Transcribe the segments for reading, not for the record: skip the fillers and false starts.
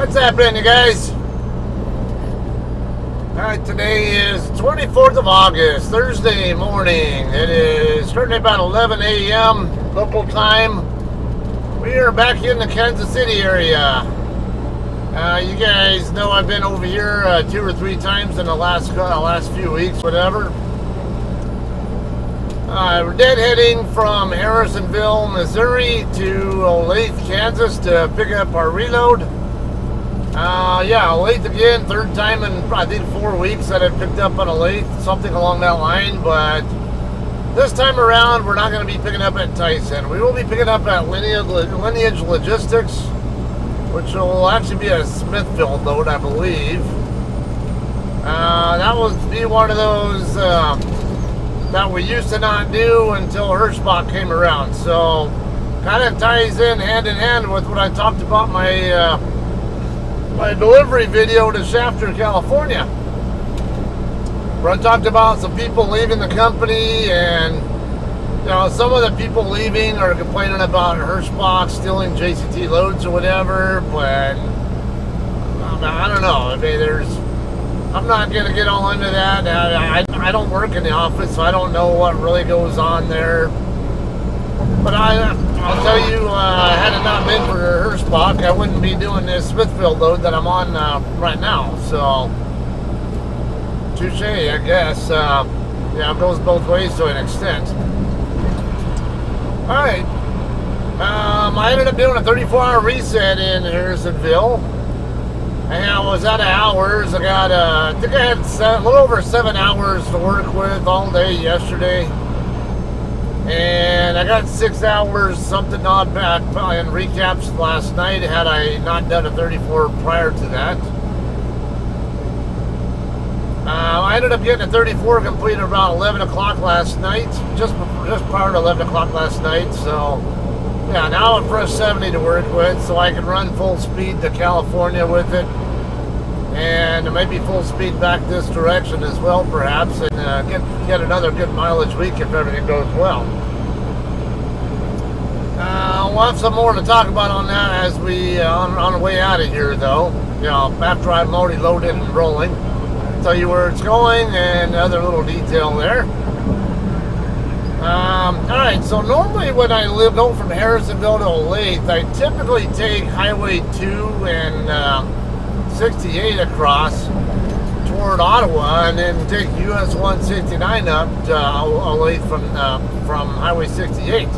What's happening, you guys? Alright, today is 24th of August, Thursday morning. It is currently about 11 a.m. local time. We are back in the Kansas City area. You guys know I've been over here 2 or 3 times in the last few weeks, whatever. We're deadheading from Harrisonville, Missouri to Olathe, Kansas to pick up our reload. Olathe again, third time in I think 4 weeks that I've picked up on Olathe, something along that line, but this time around we're not going to be picking up at Tyson. We will be picking up at Lineage Logistics, which will actually be a Smithfield load, I believe. That will be one of those that we used to not do until Hirschbach came around, so kind of ties in hand with what I talked about my delivery video to Shafter, California, where I talked about some people leaving the company, and some of the people leaving are complaining about Hirschbach stealing JCT loads or whatever, but I don't know. I mean, I'm not going to get all into that. I don't work in the office, so I don't know what really goes on there. But I'll tell you, had it not been for Hirschbach, I wouldn't be doing this Smithfield load that I'm on right now. So, touche, I guess. It goes both ways to an extent. Alright. I ended up doing a 34-hour reset in Harrisonville. And I was out of hours. I think I had a little over 7 hours to work with all day yesterday. And I got 6 hours, something odd back in recaps last night, had I not done a 34 prior to that. I ended up getting a 34 completed around 11 o'clock last night, just prior to 11 o'clock last night. So, yeah, now I'm fresh 70 to work with, so I can run full speed to California with it. And maybe full speed back this direction as well, perhaps, and get another good mileage week if everything goes well. We'll have some more to talk about on that as we on the way out of here, though. After I'm already loaded and rolling, I'll tell you where it's going and other little detail there. All right. So normally when I go from Harrisonville to Olathe, I typically take Highway 2 and 68 across toward Ottawa, and then take US 169 up to Olathe from Highway 68.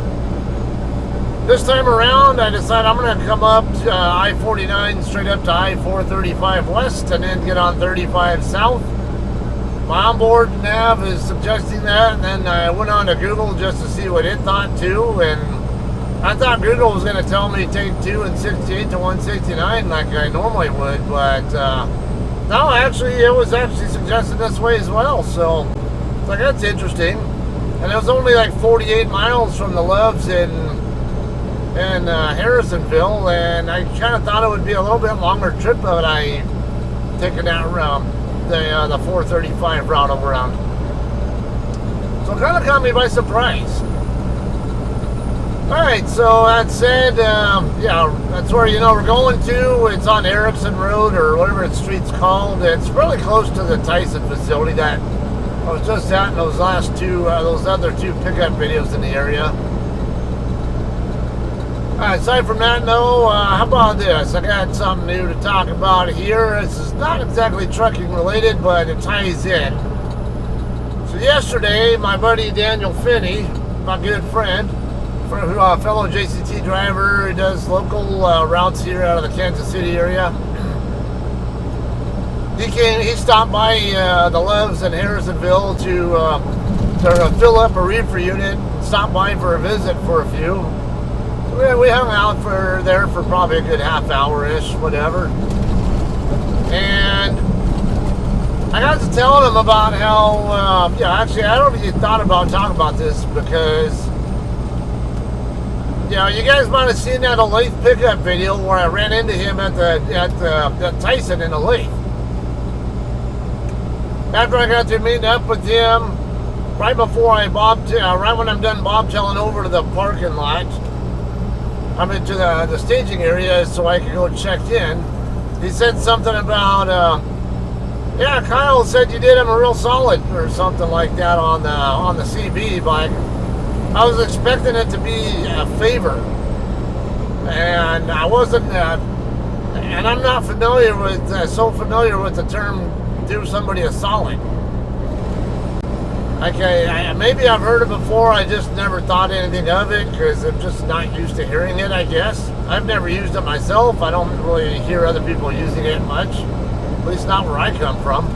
This time around, I decided I'm going to come up to I-49 straight up to I-435 west, and then get on 35 south. My onboard nav is suggesting that, and then I went on to Google just to see what it thought too, and I thought Google was going to tell me to take 2 and 68 to 169 like I normally would, but no, actually, it was actually suggested this way as well, so it's like, that's interesting. And it was only like 48 miles from the Loves in Harrisonville, and I kind of thought it would be a little bit longer trip, but I taken that the 435 route around. So it kind of caught me by surprise. Alright, so that said, that's where we're going to. It's on Erickson Road, or whatever the street's called. It's really close to the Tyson facility that I was just at in those other two pickup videos in the area. Alright, aside from that, how about this? I got something new to talk about here. This is not exactly trucking related, but it ties in. So yesterday, my buddy Daniel Finney, my good friend, fellow JCT driver who does local routes here out of the Kansas City area, he stopped by the Loves in Harrisonville to fill up a reefer unit, stopped by for a visit for a few. We hung out there for probably a good half hour-ish, whatever. And I got to telling him about how, actually, I don't even thought about talking about this because, you guys might have seen that Olathe pickup video where I ran into him at Tyson in Olathe. After I got to meet up with him, right before right when I'm done bobtailing over to the parking lot, I'm into the staging area so I could go check in. he said something about, yeah, Kyle said you did him a real solid or something like that on the CB, but I was expecting it to be a favor, and I wasn't. And I'm not familiar with so familiar with the term "do somebody a solid." Okay, maybe I've heard it before. I just never thought anything of it because I'm just not used to hearing it. I guess I've never used it myself. I don't really hear other people using it much, at least not where I come from.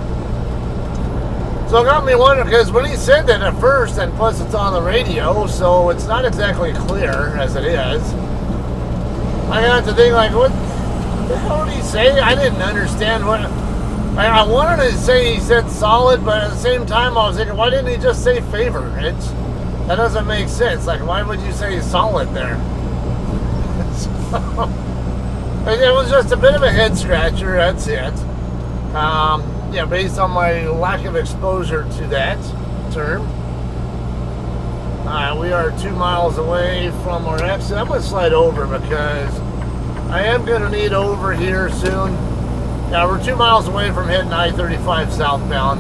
So it got me wondering, because when he said that at first, and plus it's on the radio, so it's not exactly clear as it is. I got to think, like, what the hell did he say? I didn't understand what. I wanted to say he said solid, but at the same time I was thinking, why didn't he just say favor? That doesn't make sense. Like, why would you say solid there? So, it was just a bit of a head scratcher, that's it. Yeah, based on my lack of exposure to that term. We are 2 miles away from our exit. I'm going to slide over because I am going to need over here soon. Yeah, we're 2 miles away from hitting I-35 southbound.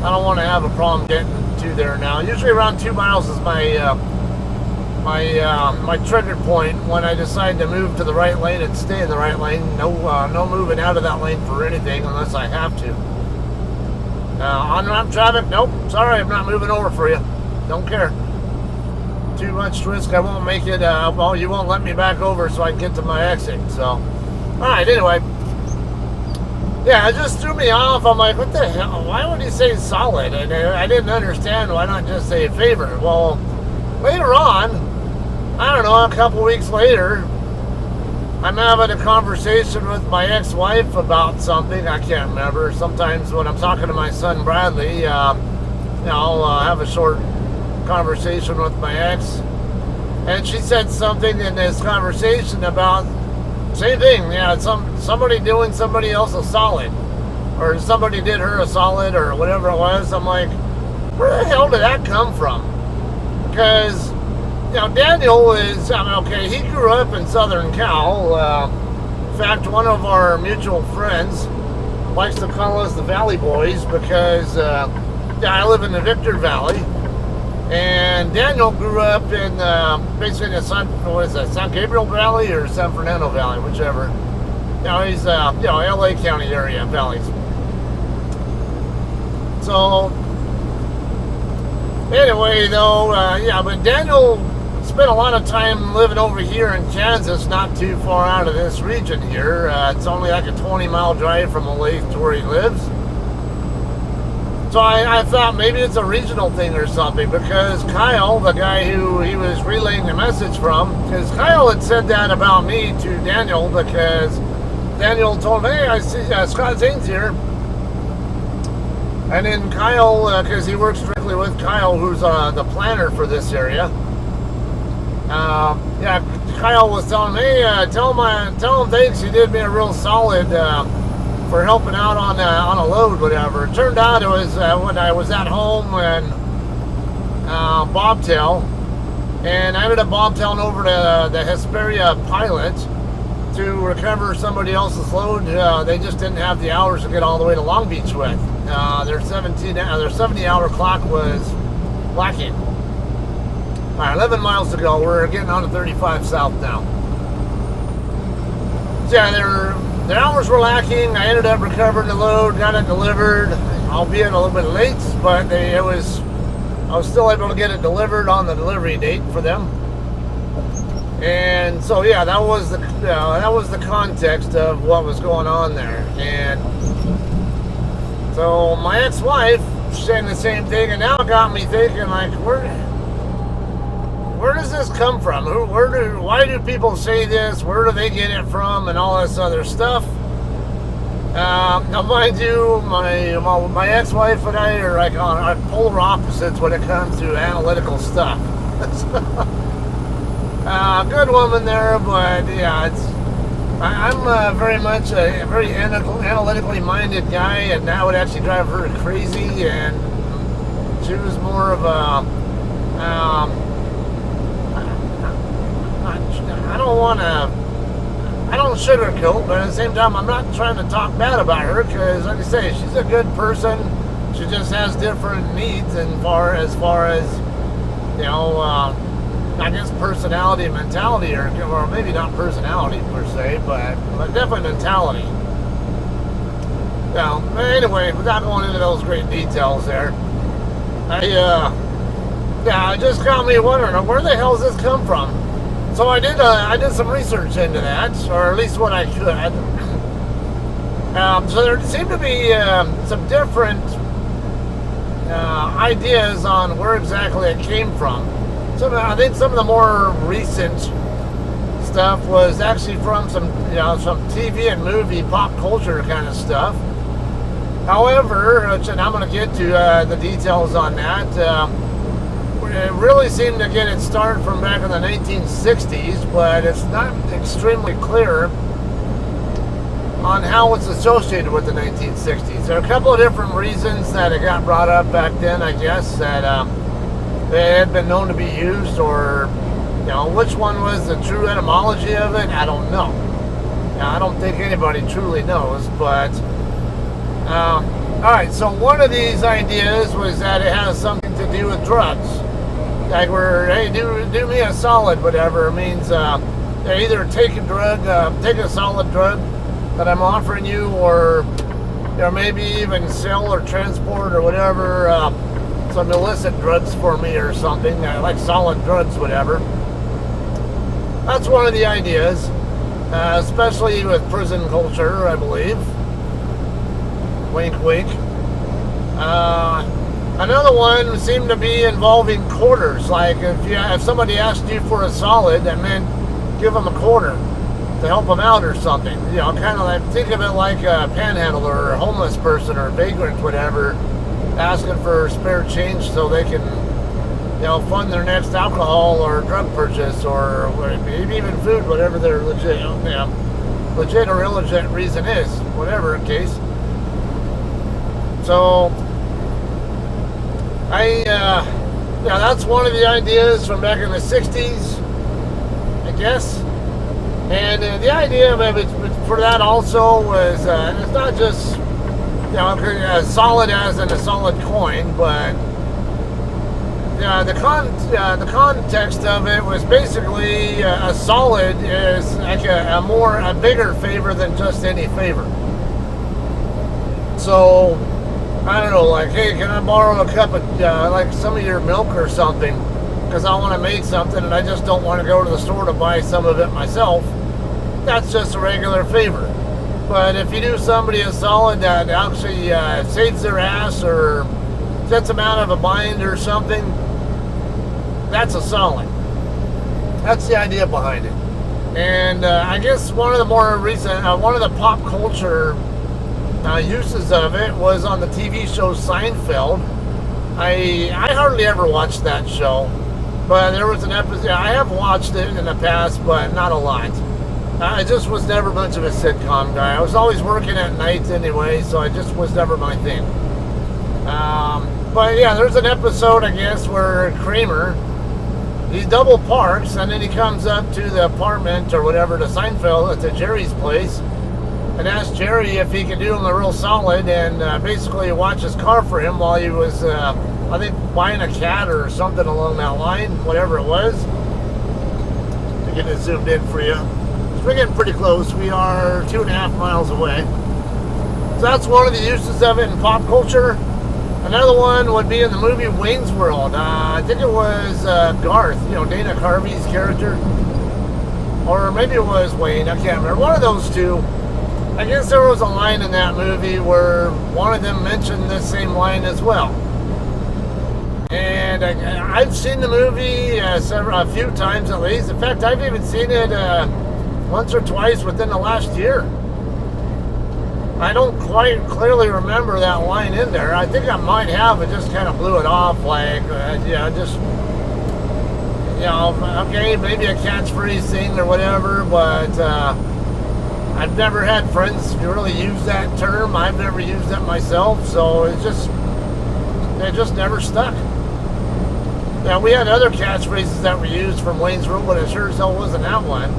I don't want to have a problem getting to there now. Usually around 2 miles is my trigger point when I decide to move to the right lane and stay in the right lane. No moving out of that lane for anything unless I have to. On-ramp traffic, nope. Sorry, I'm not moving over for you. Don't care. Too much risk. I won't make it. Well, you won't let me back over so I can get to my exit. So, all right. Anyway. Yeah, it just threw me off. I'm like, what the hell? Why would he say solid? And I didn't understand. Why not just say favor? Well, later on, I don't know, a couple weeks later, I'm having a conversation with my ex-wife about something. I can't remember. Sometimes when I'm talking to my son Bradley, I'll have a short conversation with my ex. And she said something in this conversation about same thing, yeah, somebody doing somebody else a solid, or somebody did her a solid, or whatever it was. I'm like, where the hell did that come from? Because, Daniel is, okay, he grew up in Southern Cal. In fact, one of our mutual friends likes to call us the Valley Boys because, I live in the Victor Valley. And Daniel grew up in basically in the San Gabriel Valley or San Fernando Valley, whichever. He's LA County area valleys. So anyway, though, but Daniel spent a lot of time living over here in Kansas, not too far out of this region here. It's only like a 20-mile drive from Olathe to where he lives. So I thought maybe it's a regional thing or something, because Kyle, the guy who he was relaying the message from, because Kyle had said that about me to Daniel, because Daniel told him, hey, I see Scott Zane's here. And then Kyle, because he works strictly with Kyle, who's the planner for this area. Kyle was telling me, hey, tell him thanks, he did me a real solid for helping out on a load, whatever. It turned out it was when I was at home and Bobtail, and I ended up bobtailing over to the Hesperia Pilot to recover somebody else's load. They just didn't have the hours to get all the way to Long Beach with. Their 70-hour clock was lacking. All right, 11 miles to go. We're getting on to 35 south now. So yeah, the hours were lacking. I ended up recovering the load, got it delivered, albeit a little bit late, but I was still able to get it delivered on the delivery date for them. And so yeah, that was the context of what was going on there. And so my ex-wife saying the same thing, and now it got me thinking, like, where does this come from? Why do people say this? Where do they get it from? And all this other stuff. Now, mind you, my ex-wife and I are like on polar opposites when it comes to analytical stuff. Good woman there, but yeah, I'm very much a very analytically minded guy, and that would actually drive her crazy. And she was more of a I don't want to I don't sugarcoat, but at the same time, I'm not trying to talk bad about her because, like I say, she's a good person. She just has different needs, and as far as you know, I guess personality and mentality, or maybe not personality per se, but definitely mentality. Now, anyway, without going into those great details there, it just got me wondering, where the hell does this come from? So I did some research into that, or at least what I could. So there seemed to be some different ideas on where exactly it came from. I think some of the more recent stuff was actually from some TV and movie pop culture kind of stuff. However, and I'm going to get to the details on that, it really seemed to get its start from back in the 1960s, but it's not extremely clear on how it's associated with the 1960s. There are a couple of different reasons that it got brought up back then, I guess, that they had been known to be used, or which one was the true etymology of it, I don't know. I don't think anybody truly knows, but alright, so one of these ideas was that it has something to do with drugs. Like hey, do me a solid, whatever. It means either take a solid drug that I'm offering you, or maybe even sell or transport or whatever, some illicit drugs for me or something, like solid drugs, whatever. That's one of the ideas, especially with prison culture, I believe. Wink, wink. Another one seemed to be involving quarters. Like if somebody asked you for a solid, that meant give them a quarter to help them out or something. Kind of like, think of it like a panhandler or a homeless person or a vagrant, whatever, asking for spare change so they can, fund their next alcohol or drug purchase, or maybe even food, whatever their legit or illegit reason is, whatever the case. So, that's one of the ideas from back in the 60s, I guess. And the idea of it for that also was, it's not just, as solid as in a solid coin, but the context of it was basically a solid is like a bigger favor than just any favor. So, I don't know, like, hey, can I borrow a cup of, like, some of your milk or something? Because I want to make something and I just don't want to go to the store to buy some of it myself. That's just a regular favor. But if you do somebody a solid that actually saves their ass or gets them out of a bind or something, that's a solid. That's the idea behind it. And I guess one of the more recent, one of the pop culture uses of it was on the TV show Seinfeld. I hardly ever watched that show, but there was an episode. I have watched it in the past, but not a lot. I just was never much of a sitcom guy. I was always working at night anyway, so it just was never my thing. But yeah, there's an episode, I guess, where Kramer, he double parks and then he comes up to the apartment or whatever, to Seinfeld, to Jerry's place, and asked Jerry if he could do him a real solid and basically watch his car for him while he was, I think, buying a cat or something along that line, whatever it was. To get it zoomed in for you. So we're getting pretty close. We are 2.5 miles away. So that's one of the uses of it in pop culture. Another one would be in the movie Wayne's World. I think it was Garth, Dana Carvey's character. Or maybe it was Wayne, I can't remember. One of those two. I guess there was a line in that movie where one of them mentioned this same line as well. And I've seen the movie a few times at least. In fact, I've even seen it once or twice within the last year. I don't quite clearly remember that line in there. I think I might have, but just kind of blew it off, like, okay, maybe a catchphrase thing or whatever, but I've never had friends who really use that term. I've never used it myself, so it just never stuck. Now, we had other catchphrases that were used from Wayne's World, but it sure as hell wasn't that one.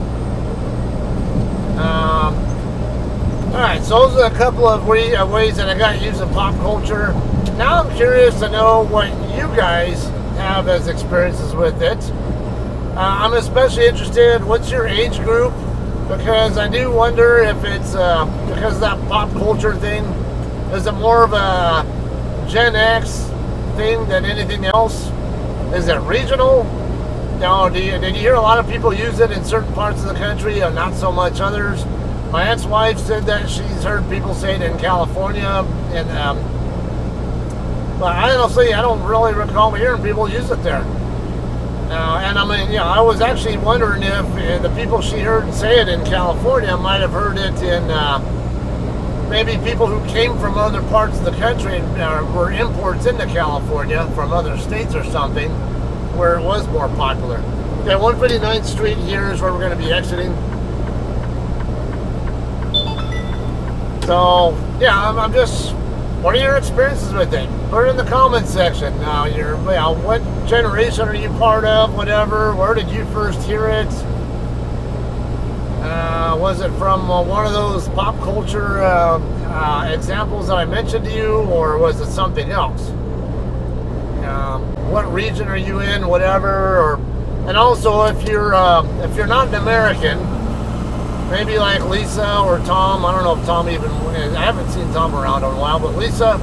Alright, so those are a couple of ways that I got used in pop culture. Now I'm curious to know what you guys have as experiences with it. I'm especially interested, what's your age group? Because I do wonder if it's, because of that pop culture thing, is it more of a Gen X thing than anything else? Is it regional? Now, did you hear a lot of people use it in certain parts of the country and not so much others? My ex-wife said that she's heard people say it in California, and but honestly, I don't really recall hearing people use it there. And I mean, I was actually wondering if the people she heard say it in California might have heard it in maybe people who came from other parts of the country and were imports into California from other states or something, where it was more popular. Okay, 159th Street here is where we're going to be exiting. So, yeah, I'm just, what are your experiences with it? Put it in the comments section. What generation are you part of, whatever? Where did you first hear it? Was it from one of those pop culture examples that I mentioned to you, or was it something else? What region are you in, whatever? And also, if you're not an American, maybe like Lisa or Tom. I don't know if Tom even is. I haven't seen Tom around in a while, but Lisa,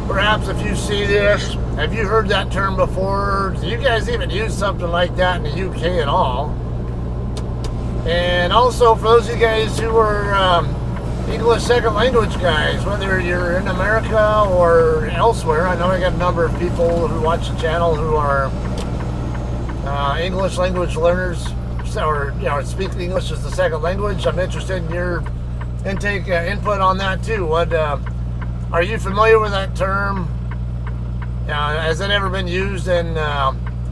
perhaps if you see this, have you heard that term before? Do you guys even use something like that in the UK at all? And also, for those of you guys who are English second language guys, whether you're in America or elsewhere, I know I got a number of people who watch the channel who are English language learners, or speak English as the second language. I'm interested in your input on that too. What are you familiar with that term? Has it ever been used in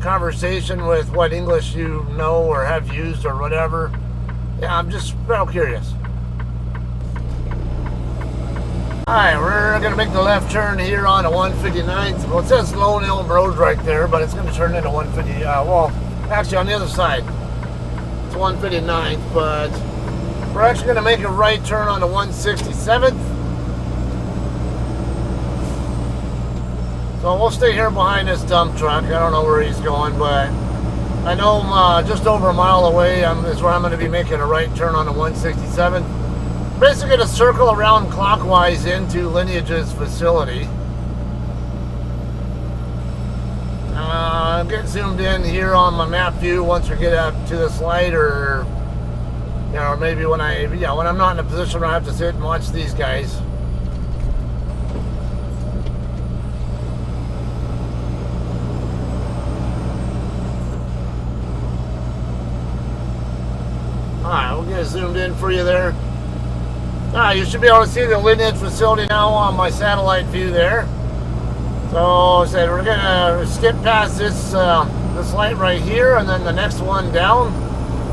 conversation with what English you know or have used or whatever? Yeah, I'm just real curious. Alright, we're going to make the left turn here on 159th. Well, it says Lone Elm Road right there, but it's going to turn into 150. Well, actually on the other side. It's 159th, but we're actually going to make a right turn on the 167th. So we'll stay here behind this dump truck. I don't know where he's going, but I know just over a mile away is where I'm going to be making a right turn on the 167th. Basically to circle around clockwise into Lineage's facility. Get zoomed in here on my map view once we get up to this light, or maybe when I'm not in a position where I have to sit and watch these guys. Alright, we'll get zoomed in for you there. You should be able to see the Lineage facility now on my satellite view there. So I said we're gonna skip past this this light right here, and then the next one down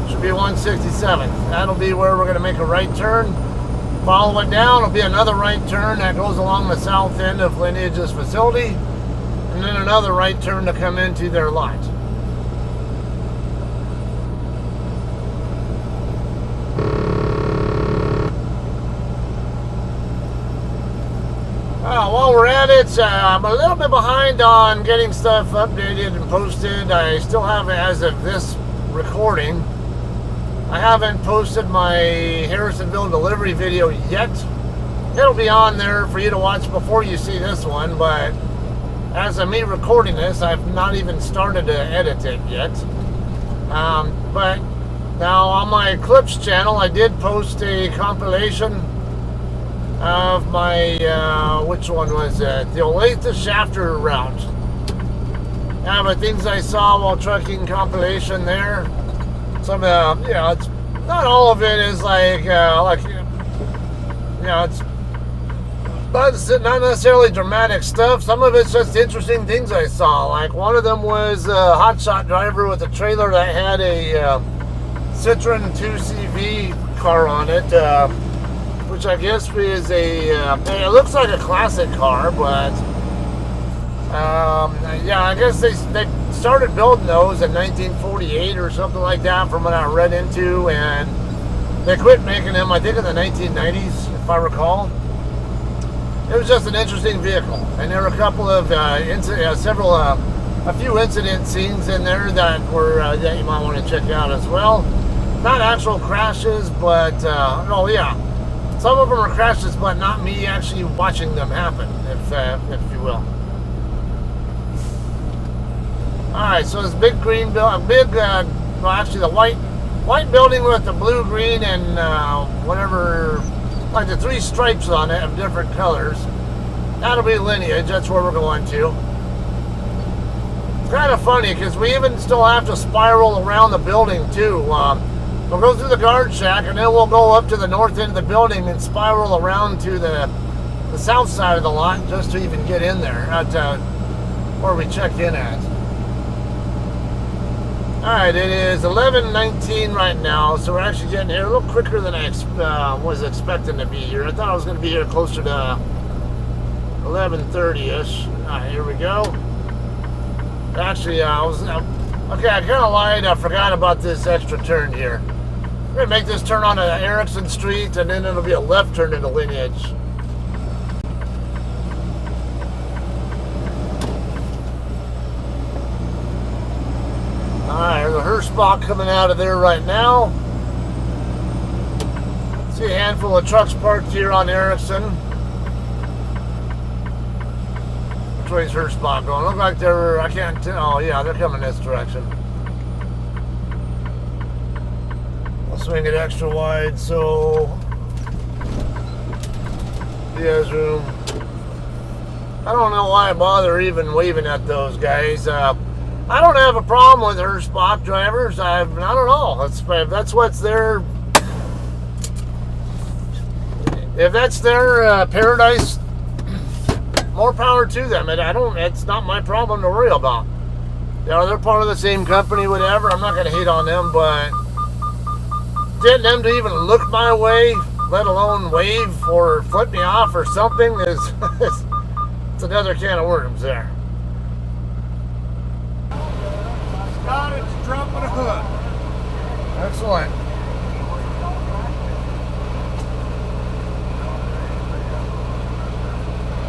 should be 167th. That'll be where we're gonna make a right turn. Follow it down, it'll be another right turn that goes along the south end of Lineage's facility, and then another right turn to come into their lot. While we're at it, I'm a little bit behind on getting stuff updated and posted. I still haven't, as of this recording, I haven't posted my Harrisonville delivery video yet. It'll be on there for you to watch before you see this one, but as of me recording this, I've not even started to edit it yet. But now on my Clips channel, I did post a compilation of my, which one was it? The Olathe Shafter route. The things I saw while trucking compilation there. Some, it's not all of it is like, it's not necessarily dramatic stuff. Some of it's just interesting things I saw. Like one of them was a hotshot driver with a trailer that had a Citroen 2CV car on it. Which I guess is it looks like a classic car, but I guess they started building those in 1948 or something like that, from what I read into, and They quit making them, I think, in the 1990s, if I recall. It was just an interesting vehicle, and there were a couple of a few incident scenes in there that were that you might want to check out as well. Not actual crashes, but oh yeah, some of them are crashes, but not me actually watching them happen, if you will. All right, so this big green building, well, actually the white building with the blue, green, and whatever, like the 3 stripes on it of different colors. That'll be Lineage. That's where we're going to. It's kind of funny because we even still have to spiral around the building too. We'll go through the guard shack, and then we'll go up to the north end of the building and spiral around to the south side of the lot just to even get in there at where we check in at. Alright, it is 11:19 right now, so we're actually getting here a little quicker than I was expecting to be here. I thought I was going to be here closer to 11:30-ish. Alright, here we go. Actually, okay, I kind of lied. I forgot about this extra turn here. We're going to make this turn onto Erickson Street, and then it'll be a left turn into Lineage. Alright, there's a Hirschbach coming out of there right now. See a handful of trucks parked here on Erickson. Which way's Hirschbach going? Look like they're, I can't tell. Oh yeah, they're coming this direction. I'll swing it extra wide so he has room. I don't know why I bother even waving at those guys. I don't have a problem with Hirschbach drivers. I don't know. If that's what's their, if that's their paradise, more power to them. And it's not my problem to worry about. You know, they're part of the same company, whatever. I'm not going to hate on them, but getting them to even look my way, let alone wave or flip me off or something, is it's another can of worms there. Got it, it's dropping a hook. Excellent.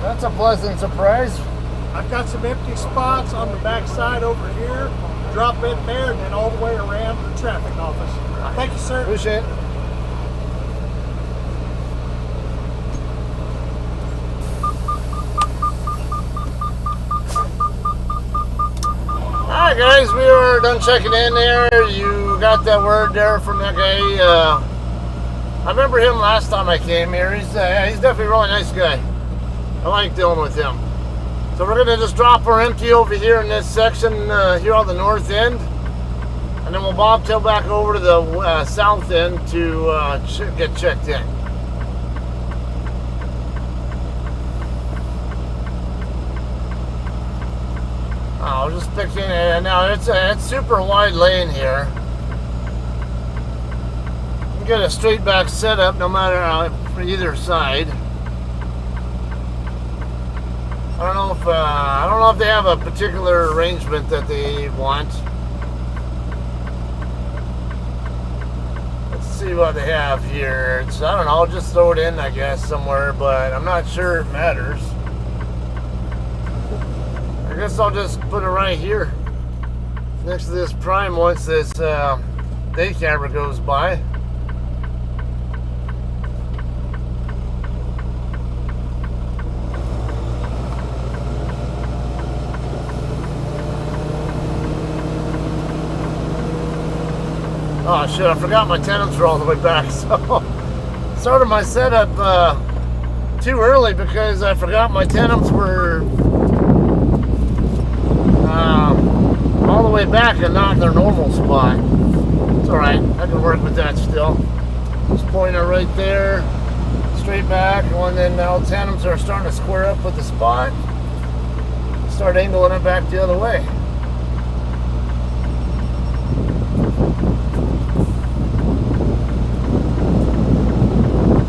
That's a pleasant surprise. I've got some empty spots on the back side over here. Drop in there and then all the way around to the traffic office. Thank you, sir. Appreciate it. Alright guys, we were done checking in there. You got that word there from that guy. I remember him last time I came here. He's definitely a really nice guy. I like dealing with him. So we're going to just drop our empty over here in this section here on the north end. And then we'll bobtail back over to the south end to get checked in. I'll just pick in. Now it's super wide lane here. You can get a straight back setup no matter for either side. I don't know if they have a particular arrangement that they want. Let's see what they have here. It's, I don't know, I'll just throw it in, I guess, somewhere, but I'm not sure it matters. I guess I'll just put it right here next to this prime once this day camera goes by. Oh shit, I forgot my Tandems were all the way back, so started my setup too early because I forgot my Tandems were all the way back and not in their normal spot. It's alright, I can work with that still. Just pointer right there, straight back, and then now Tandems are starting to square up with the spot. Start angling it back the other way.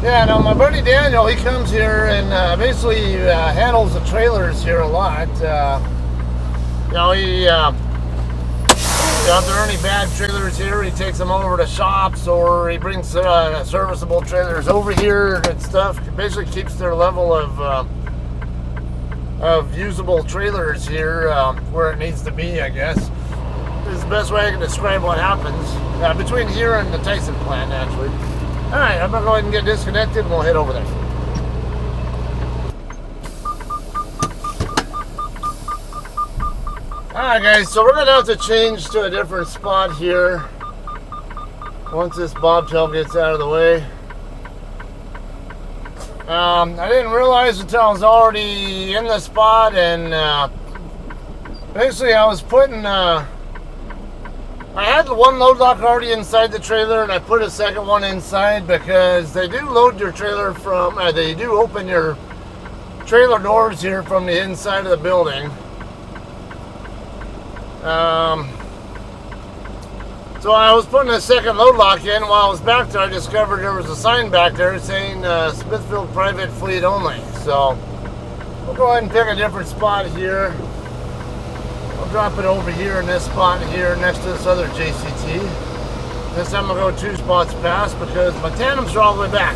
Yeah, now my buddy Daniel, he comes here and basically handles the trailers here a lot. You know, he If there are any bad trailers here, he takes them over to shops, or he brings serviceable trailers over here and stuff. It basically keeps their level of usable trailers here where it needs to be, I guess. This is the best way I can describe what happens between here and the Tyson plant, actually. Alright, I'm going to go ahead and get disconnected and we'll head over there. Alright guys, so we're going to have to change to a different spot here once this bobtail gets out of the way. I didn't realize until I was already in the spot, and basically I was putting I had one load lock already inside the trailer, and I put a second one inside because they do load your trailer from they do open your trailer doors here from the inside of the building. So I was putting a second load lock in. While I was back there, I discovered there was a sign back there saying Smithfield private fleet only. So we'll go ahead and pick a different spot here. I'll drop it over here in this spot here next to this other JCT. This time I'll go 2 spots past because my tandems are all the way back.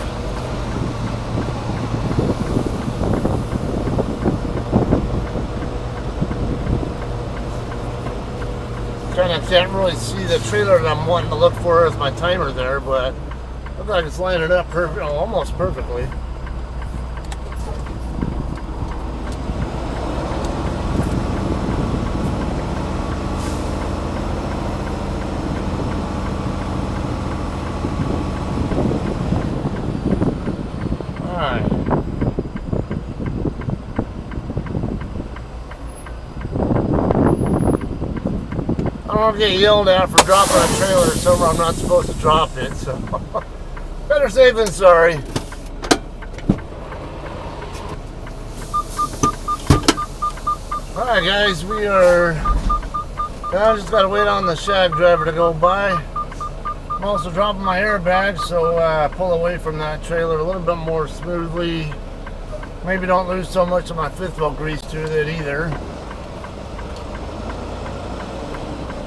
Kind of can't really see the trailer that I'm wanting to look for as my timer there, but looks like it's lining up almost perfectly. Alright. I don't want to get yelled at for dropping a trailer somewhere I'm not supposed to drop it, so better safe than sorry. Alright guys, we are now just gotta wait on the shag driver to go by. I'm also dropping my airbag, so pull away from that trailer a little bit more smoothly. Maybe don't lose so much of my fifth wheel grease to it either.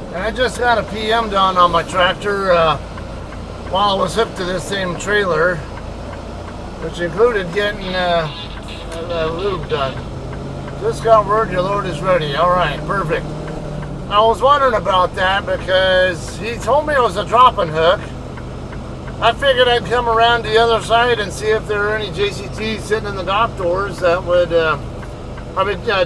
And I just got a PM done on my tractor while I was hooked to this same trailer, which included getting lube done. Just got word your load is ready. Alright, perfect. I was wondering about that because he told me it was a dropping hook. I figured I'd come around the other side and see if there are any JCTs sitting in the dock doors that would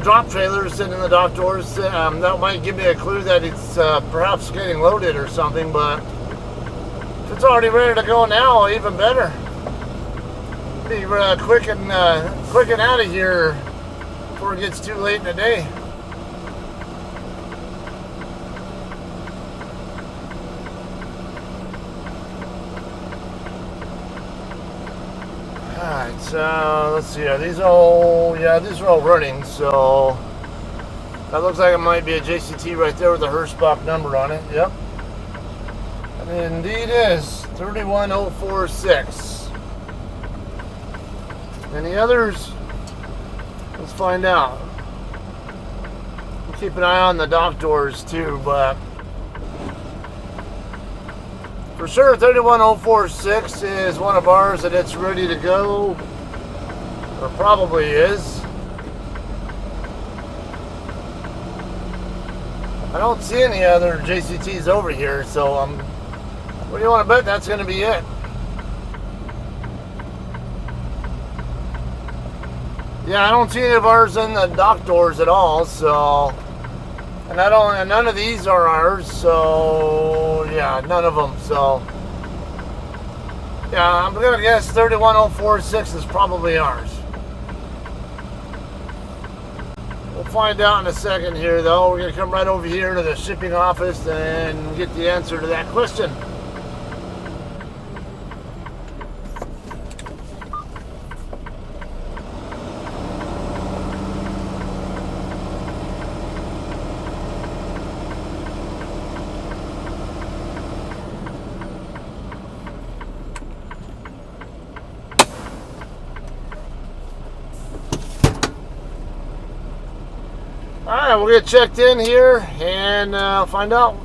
drop trailers sitting in the dock doors. That might give me a clue that it's perhaps getting loaded or something, but if it's already ready to go now, even better. Be quick and out of here before it gets too late in the day. Alright, so let's see. These are all running, so that looks like it might be a JCT right there with a Hirschbach number on it. Yep. And it indeed is 31046. Any others? Let's find out. We'll keep an eye on the dock doors too, but for sure 31046 is one of ours and it's ready to go, or probably is. I don't see any other JCTs over here, so what do you want to bet that's going to be it? Yeah, I don't see any of ours in the dock doors at all, so, and none of these are ours, so yeah, none of them. So yeah, I'm gonna guess 31046 is probably ours. We'll find out in a second here, though. We're gonna come right over here to the shipping office and get the answer to that question. Alright, we'll get checked in here and find out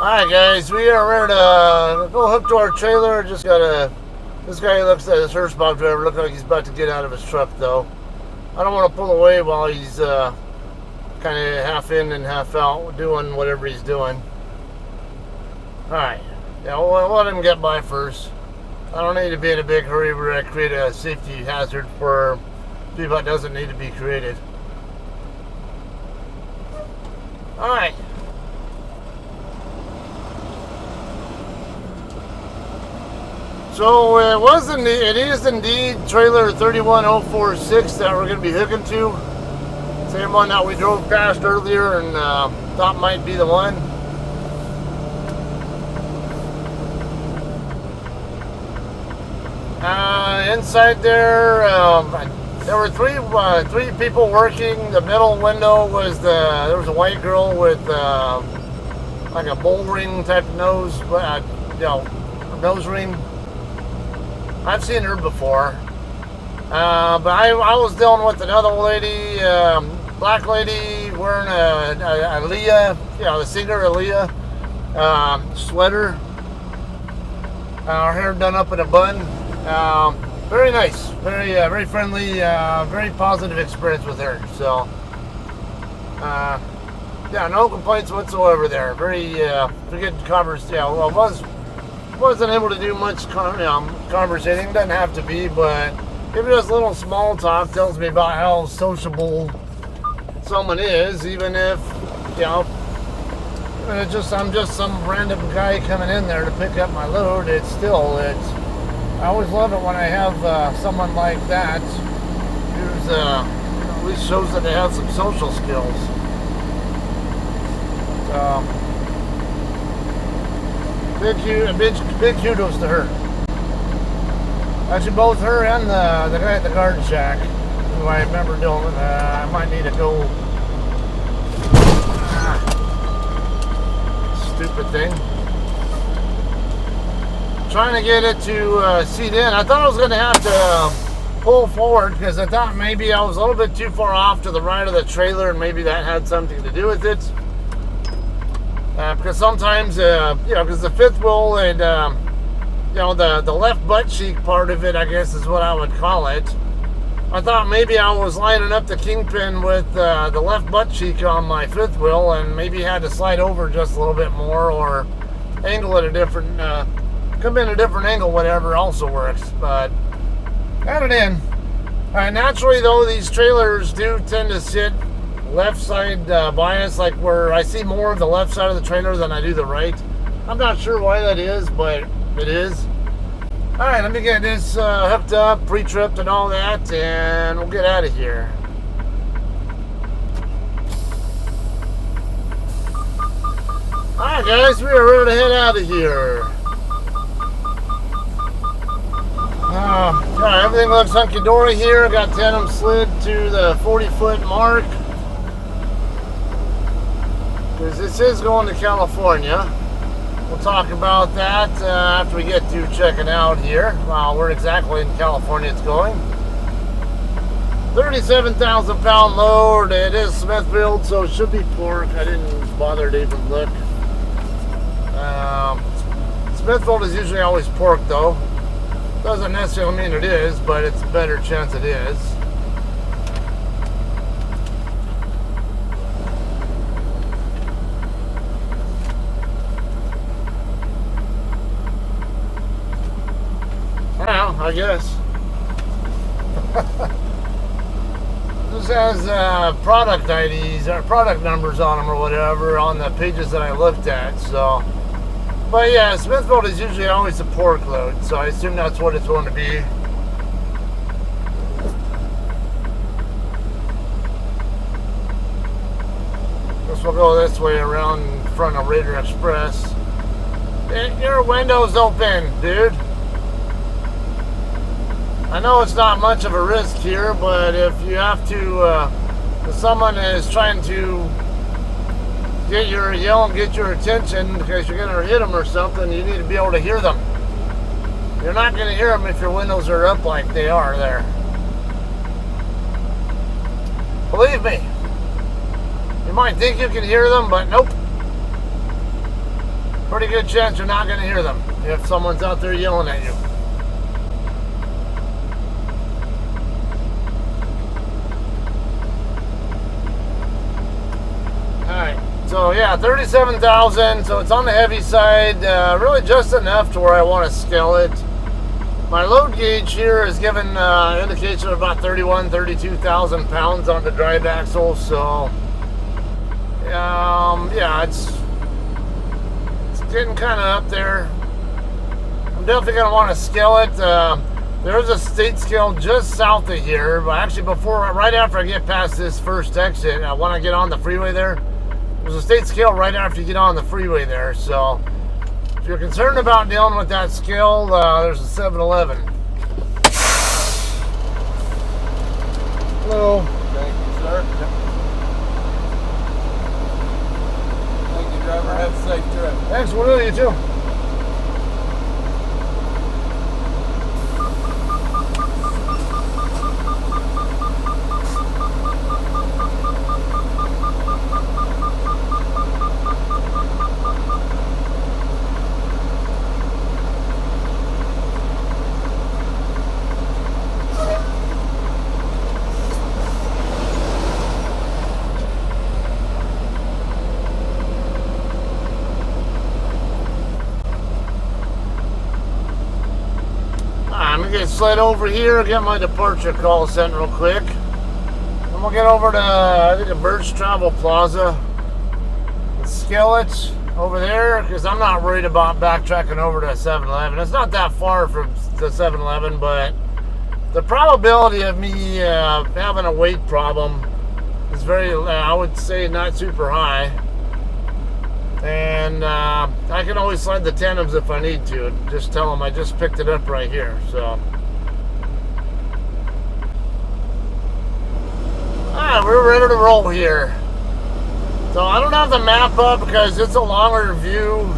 Alright guys, we are ready to go hook to our trailer. Just gotta, this guy looks at his Hirschbach driver, look like he's about to get out of his truck though. I don't want to pull away while he's kind of half in and half out doing whatever he's doing. Alright, yeah, we'll let him get by first. I don't need to be in a big hurry where I create a safety hazard for people that doesn't need to be created. Alright. So it is indeed trailer 31046 that we're going to be hooking to. Same one that we drove past earlier and thought might be the one. Inside there, there were three people working. The middle window was there was a white girl with like a bull ring type nose, nose ring. I've seen her before, but I was dealing with another lady, black lady wearing a Aaliyah, the singer Aaliyah sweater. Her hair done up in a bun. Very nice, very friendly, very positive experience with her. So, yeah, no complaints whatsoever there. Very good conversation. Yeah, well, wasn't able to do much conversating. Doesn't have to be, but even just a little small talk tells me about how sociable someone is, even if I'm just some random guy coming in there to pick up my load. I always love it when I have someone like that who's at least shows that they have some social skills. So, big kudos to her. Actually, both her and the guy at the garden shack, who I remember doing. I might need to go. Stupid thing. Trying to get it to seat in. I thought I was going to have to pull forward because I thought maybe I was a little bit too far off to the right of the trailer, and maybe that had something to do with it. Because sometimes, because the fifth wheel and, the left butt cheek part of it, I guess is what I would call it. I thought maybe I was lining up the kingpin with the left butt cheek on my fifth wheel and maybe had to slide over just a little bit more or angle at a different, come in a different angle, whatever also works. But got it in. Naturally, though, these trailers do tend to sit left side bias, like where I see more of the left side of the trailer than I do the right. I'm not sure why that is, but it is. Alright, let me get this hooked up, pre-tripped and all that, and we'll get out of here. Alright guys, we are ready to head out of here. Alright, everything looks hunky-dory here. Got Tandems slid to the 40-foot mark. Because this is going to California. We'll talk about that after we get to checking out here. Where exactly in California it's going. 37,000 pound load. It is Smithfield, so it should be pork. I didn't bother to even look. Smithfield is usually always pork though. Doesn't necessarily mean it is, but it's a better chance it is. I guess. This has product IDs or product numbers on them or whatever on the pages that I looked at. So, but yeah, Smithfield is usually always a pork load, so I assume that's what it's going to be. Guess we'll go this way around in front of Raider Express. Your window's open, dude. I know it's not much of a risk here, but if you have to, if someone is trying to yell and get your attention because you're going to hit them or something, you need to be able to hear them. You're not going to hear them if your windows are up like they are there. Believe me. You might think you can hear them, but nope. pretty good chance you're not going to hear them if someone's out there yelling at you. Alright, so yeah, 37,000, so it's on the heavy side, really just enough to where I want to scale it. My load gauge here is given indication of about 32,000 pounds on the drive axle, so yeah, it's getting kind of up there. I'm definitely going to want to scale it. There's a state scale just south of here, but actually right after I get past this first exit, when I get on the freeway there's a state scale right after you get on the freeway there, so if you're concerned about dealing with that scale, there's a 7-Eleven. Hello. Thank you, sir. Thank you, driver. Have a safe trip. Thanks, we'll do, you too. Slide over here, get my departure call sent real quick. Then we'll get over to, I think, a Birch Travel Plaza. And scale it over there, because I'm not worried about backtracking over to a 7-Eleven. It's not that far from the 7-Eleven, but the probability of me having a weight problem is very, I would say, not super high. And I can always slide the Tandems if I need to. Just tell them I just picked it up right here, so. Alright, we're ready to roll here. So I don't have the map up because it's a longer view.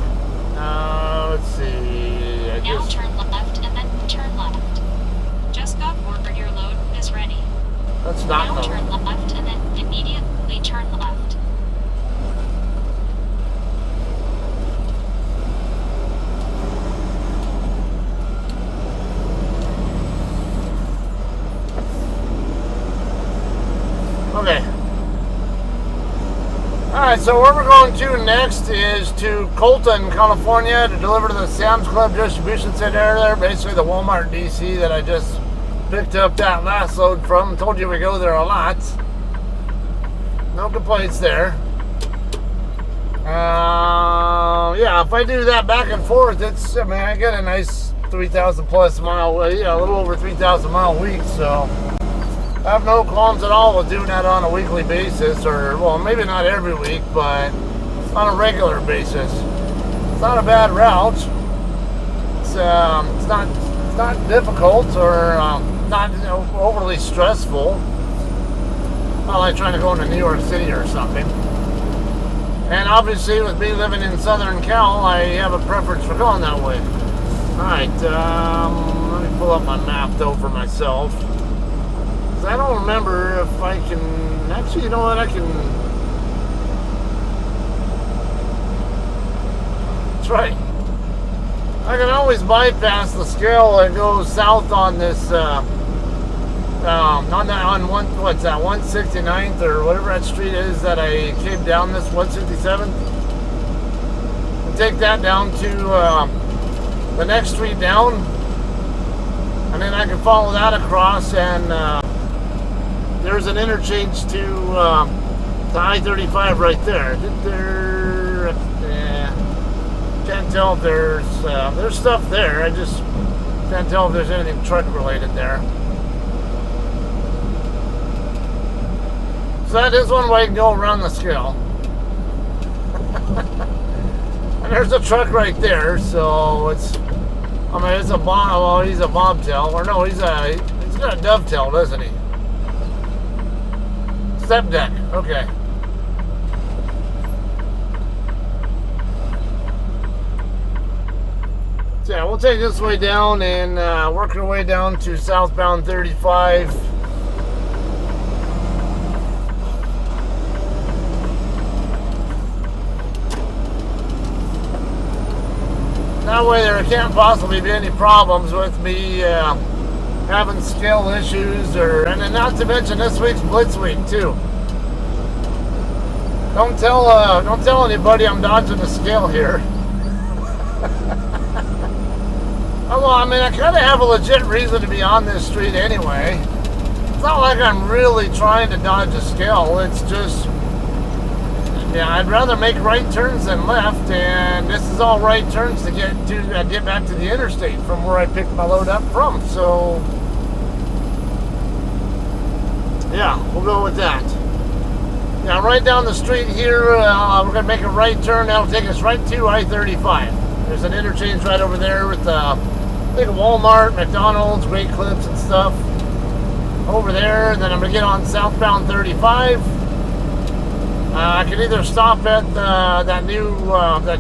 Let's see. Now turn left and then turn left. Just got word your load is ready. That's not now turn left and then immediately turn left. Okay. Alright, so where we're going to next is to Colton, California, to deliver to the Sam's Club distribution center there, basically the Walmart DC that I just picked up that last load from. Told you we go there a lot. No complaints there. Yeah, if I do that back and forth, it's, I mean, I get a nice 3,000 plus mile, yeah, a little over 3,000 mile week, so I have no qualms at all with doing that on a weekly basis, or, well, maybe not every week, but on a regular basis. It's not a bad route. It's not difficult or not overly stressful. Not like trying to go into New York City or something. And obviously, with me living in Southern Cal, I have a preference for going that way. Alright, let me pull up my map though for myself. I don't remember if I can, actually, you know what, I can, that's right, I can always bypass the scale and go south on this, on 169th or whatever that street is that I came down this 167th, and take that down to the next street down, and then I can follow that across, and there's an interchange to I-35 right there. Can't tell if there's stuff there. I just can't tell if there's anything truck related there. So that is one way to go around the scale. And there's a truck right there, so it's, I mean, it's a well, he's a bobtail, or no, he's got a dovetail, doesn't he? Step deck, okay. So yeah, we'll take this way down and work our way down to southbound 35. That way there can't possibly be any problems with me having scale issues, and then not to mention this week's Blitz Week too. Don't tell anybody I'm dodging the scale here. Well, I mean, I kind of have a legit reason to be on this street anyway. It's not like I'm really trying to dodge a scale. It's just, yeah, I'd rather make right turns than left, and this is all right turns to get back to the interstate from where I picked my load up from. So, yeah, we'll go with that. Now, right down the street here, we're going to make a right turn. That'll take us right to I-35. There's an interchange right over there with, I think, a Walmart, McDonald's, Great Clips and stuff over there. And then I'm going to get on southbound 35. I can either stop at that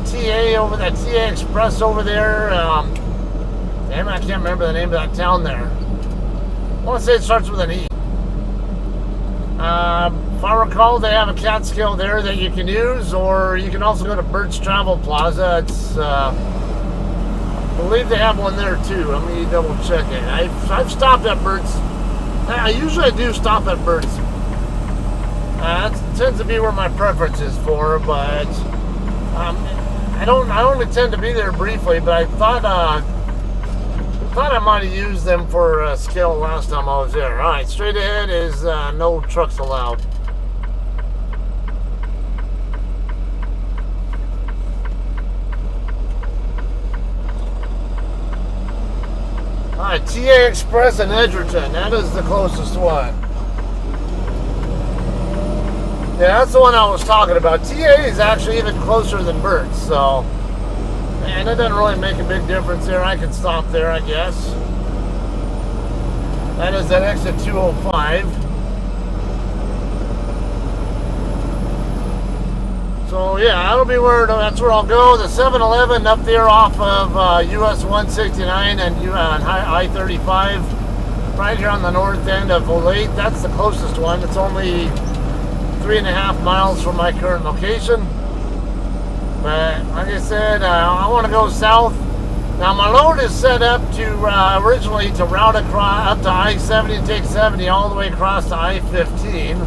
TA Express over there. Damn, I can't remember the name of that town there. I want to say it starts with an E. If I recall, they have a Catskill there that you can use, or you can also go to Bert's Travel Plaza. It's, I believe they have one there too. Let me double check it. I've stopped at Bert's. I usually do stop at Bert's. That tends to be where my preference is for, but I only tend to be there briefly. But I thought I might have used them for scale last time I was there. All right, straight ahead is no trucks allowed. All right, TA Express in Edgerton. That is the closest one. Yeah, that's the one I was talking about. TA is actually even closer than Bert's, so, man, it doesn't really make a big difference there. I can stop there, I guess. That is at exit 205. So, yeah, that'll be that's where I'll go. The 7-Eleven up there off of US 169 and I-35, right here on the north end of Olathe. That's the closest one. It's only 3.5 miles from my current location. But like I said, I want to go south. Now my load is set up to originally to route across up to I-70 and take 70 all the way across to I-15.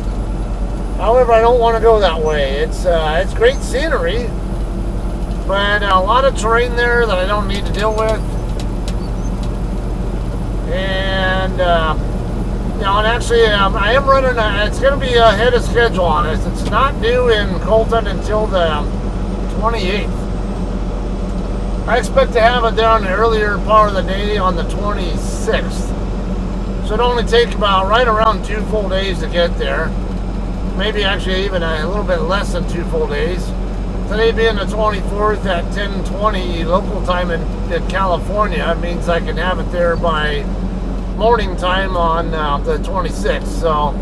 However, I don't want to go that way. It's great scenery, but a lot of terrain there that I don't need to deal with. And and actually, I am running. It's going to be ahead of schedule on it. It's not due in Colton until the 28th. I expect to have it there on the earlier part of the day on the 26th. So it only take about right around 2 full days to get there. Maybe actually even a little bit less than 2 full days. Today being the 24th at 10:20 local time in California, it means I can have it there by morning time on the 26th. So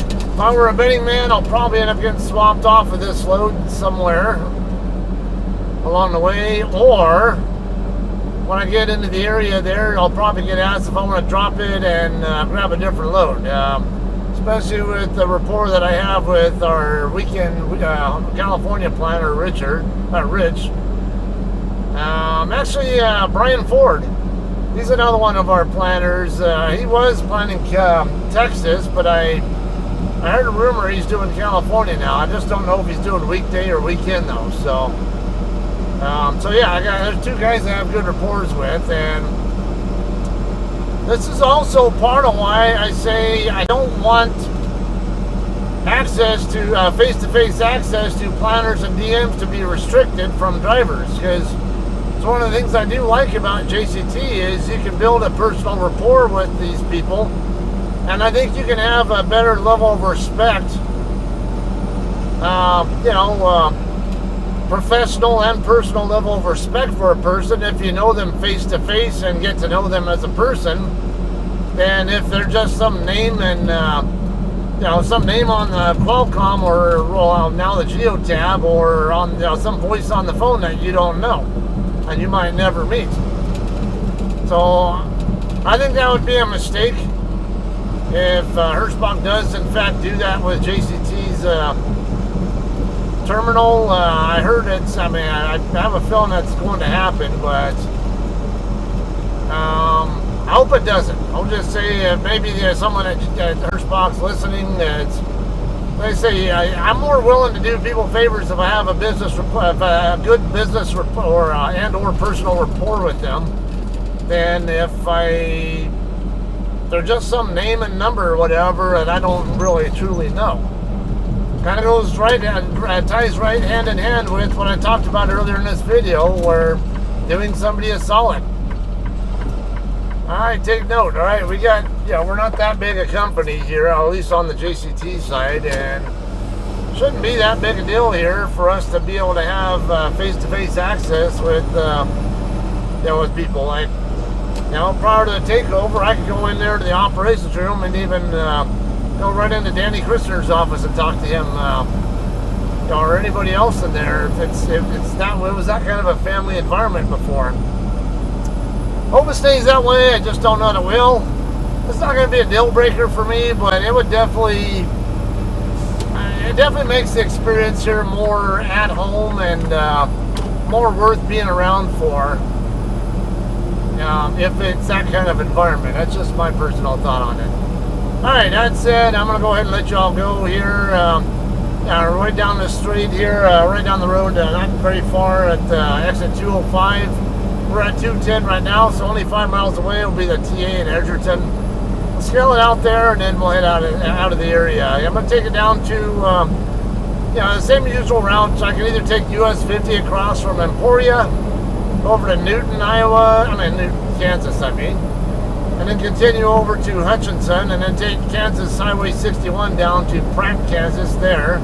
if I were a betting man, I'll probably end up getting swapped off of this load somewhere along the way, or when I get into the area there, I'll probably get asked if I want to drop it and grab a different load. Especially with the rapport that I have with our weekend California planner, Rich. Actually, Brian Ford. He's another one of our planners. He was planning Texas, but I heard a rumor he's doing California now. I just don't know if he's doing weekday or weekend though. So yeah, there's 2 guys I have good rapports with, and this is also part of why I say I don't want access to face-to-face access to planners and DMs to be restricted from drivers, because it's one of the things I do like about JCT is you can build a personal rapport with these people, and I think you can have a better level of respect, professional and personal level of respect for a person if you know them face to face and get to know them as a person, than if they're just some name and some name on the Qualcomm or now the Geotab, or on some voice on the phone that you don't know and you might never meet. So I think that would be a mistake if Hirschbach does in fact do that with JCT's terminal. I heard it's, I mean, I have a feeling that's going to happen, but I hope it doesn't. I'll just say maybe there's someone at Hirschbach's listening that's, they say I'm more willing to do people favors if I have a business, a good business rapport and or personal rapport with them, than if they're just some name and number or whatever and I don't really truly know. Kind of goes right, ties right hand in hand with what I talked about earlier in this video, where doing somebody a solid. All right, take note. All right, we got, we're not that big a company here, at least on the JCT side, and shouldn't be that big a deal here for us to be able to have face-to-face access with, with people. Like, prior to the takeover, I could go in there to the operations room and even go right into Danny Christner's office and talk to him, or anybody else in there. If it's that way, it was that kind of a family environment before. Hope it stays that way. I just don't know that it will. It's not going to be a deal breaker for me, but it would definitely makes the experience here more at home and more worth being around for. If it's that kind of environment. That's just my personal thought on it. Alright, that said, I'm going to go ahead and let you all go here. Right down the street here, right down the road, not very far at exit 205. We're at 210 right now, so only 5 miles away will be the TA in Edgerton. We'll scale it out there, and then we'll head out of the area. I'm going to take it down to, the same usual route. I can either take US 50 across from Emporia over to Newton, Kansas, and then continue over to Hutchinson, and then take Kansas Highway 61 down to Pratt, Kansas there.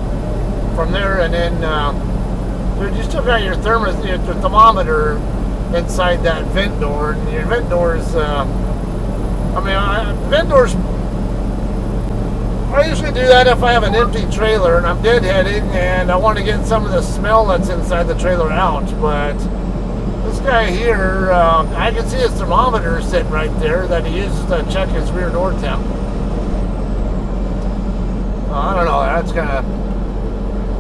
From there, and then, you still got your thermometer inside that vent door, and your vent doors, vent doors, I usually do that if I have an empty trailer and I'm deadheading and I want to get some of the smell that's inside the trailer out. But this guy here, I can see his thermometer sitting right there that he uses to check his rear door temp. I don't know, that's kind of,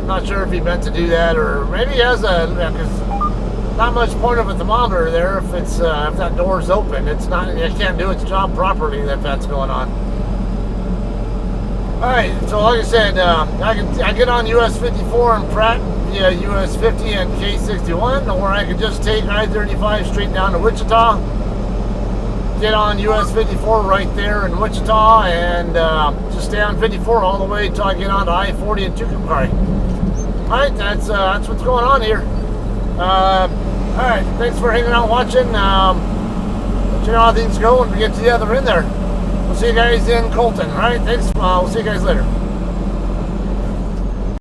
not sure if he meant to do that, or maybe he has because not much point of a thermometer there if it's if that door's open. It can't do its job properly if that's going on. All right, so like I said, I get on US 54 and Pratt via US 50 and K61, or I can just take I-35 straight down to Wichita, get on US 54 right there in Wichita, and just stay on 54 all the way until I get on to I-40 and Tucumcari. All right, that's what's going on here. All right, thanks for hanging out and watching. Let you know how things go when we get to the other end there. We'll see you guys in Colton. All right, thanks. We'll see you guys later.